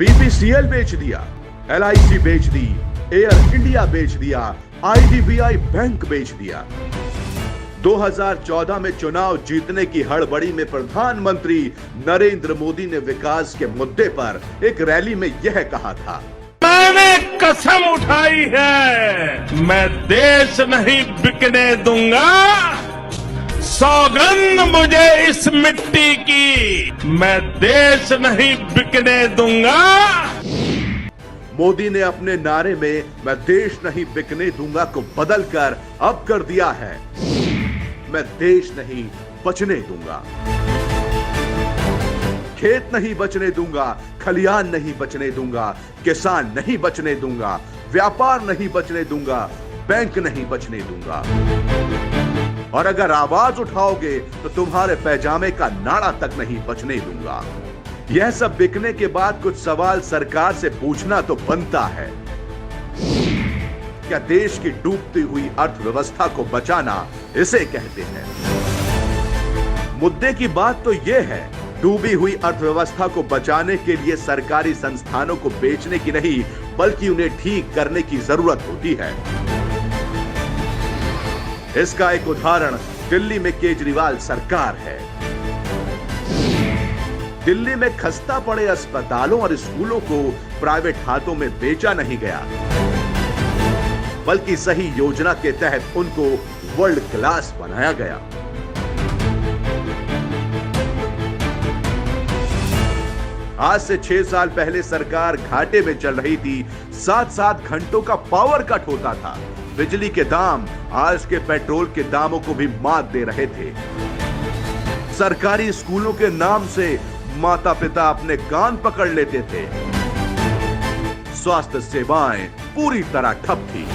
BPCL बेच दिया, LIC बेच दी, एयर इंडिया बेच दिया, आईडीबीआई बैंक बेच दिया। 2014 में चुनाव जीतने की हड़बड़ी में प्रधानमंत्री नरेंद्र मोदी ने विकास के मुद्दे पर एक रैली में यह कहा था, मैंने कसम उठाई है, मैं देश नहीं बिकने दूंगा। सौगंध मुझे इस मिट्टी की, मैं देश नहीं बिकने दूंगा। मोदी ने अपने नारे में मैं देश नहीं बिकने दूंगा को बदलकर अब कर दिया है, मैं देश नहीं बचने दूंगा। खेत नहीं बचने दूंगा, खलियान नहीं बचने दूंगा, किसान नहीं बचने दूंगा, व्यापार नहीं बचने दूंगा, बैंक नहीं बचने दूंगा। और अगर आवाज उठाओगे तो तुम्हारे पैजामे का नाड़ा तक नहीं बचने दूंगा। यह सब बिकने के बाद कुछ सवाल सरकार से पूछना तो बनता है। क्या देश की डूबती हुई अर्थव्यवस्था को बचाना इसे कहते हैं? मुद्दे की बात तो यह है, डूबी हुई अर्थव्यवस्था को बचाने के लिए सरकारी संस्थानों को बेचने की नहीं, बल्कि उन्हें ठीक करने की जरूरत होती है। इसका एक उदाहरण दिल्ली में केजरीवाल सरकार है। दिल्ली में खस्ता पड़े अस्पतालों और स्कूलों को प्राइवेट हाथों में बेचा नहीं गया, बल्कि सही योजना के तहत उनको वर्ल्ड क्लास बनाया गया। आज से 6 साल पहले सरकार घाटे में चल रही थी। 7-7 घंटों का पावर कट होता था। बिजली के दाम आज के पेट्रोल के दामों को भी मात दे रहे थे। सरकारी स्कूलों के नाम से माता पिता अपने कान पकड़ लेते थे। स्वास्थ्य सेवाएं पूरी तरह ठप थी।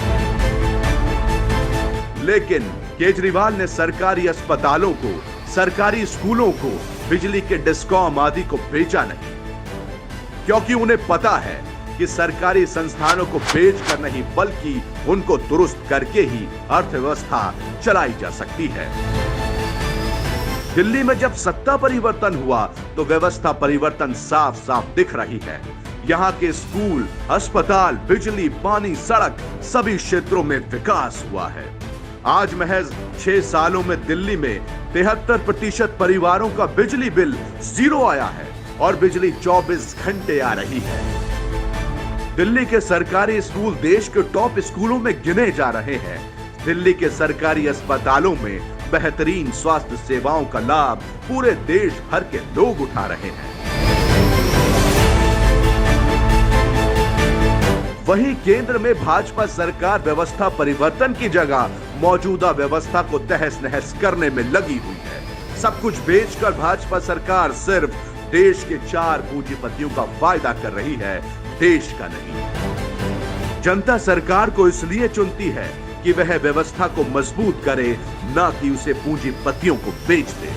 लेकिन केजरीवाल ने सरकारी अस्पतालों को, सरकारी स्कूलों को, बिजली के डिस्कॉम आदि को बेचा नहीं, क्योंकि उन्हें पता है कि सरकारी संस्थानों को बेचकर नहीं, बल्कि उनको दुरुस्त करके ही अर्थव्यवस्था चलाई जा सकती है। दिल्ली में जब सत्ता परिवर्तन हुआ तो व्यवस्था परिवर्तन साफ साफ दिख रही है। यहाँ के स्कूल, अस्पताल, बिजली, पानी, सड़क, सभी क्षेत्रों में विकास हुआ है। आज महज 6 सालों में दिल्ली में 73% परिवारों का बिजली बिल 0 आया है और बिजली 24 घंटे आ रही है। दिल्ली के सरकारी स्कूल देश के टॉप स्कूलों में गिने जा रहे हैं। दिल्ली के सरकारी अस्पतालों में बेहतरीन स्वास्थ्य सेवाओं का लाभ पूरे देश भर के लोग उठा रहे हैं। वहीं केंद्र में भाजपा सरकार व्यवस्था परिवर्तन की जगह मौजूदा व्यवस्था को तहस नहस करने में लगी हुई है। सब कुछ बेचकर भाजपा सरकार सिर्फ देश के 4 पूंजीपतियों का फायदा कर रही है, देश का नहीं। जनता सरकार को इसलिए चुनती है कि वह व्यवस्था को मजबूत करे, ना कि उसे पूंजीपतियों को बेच दे।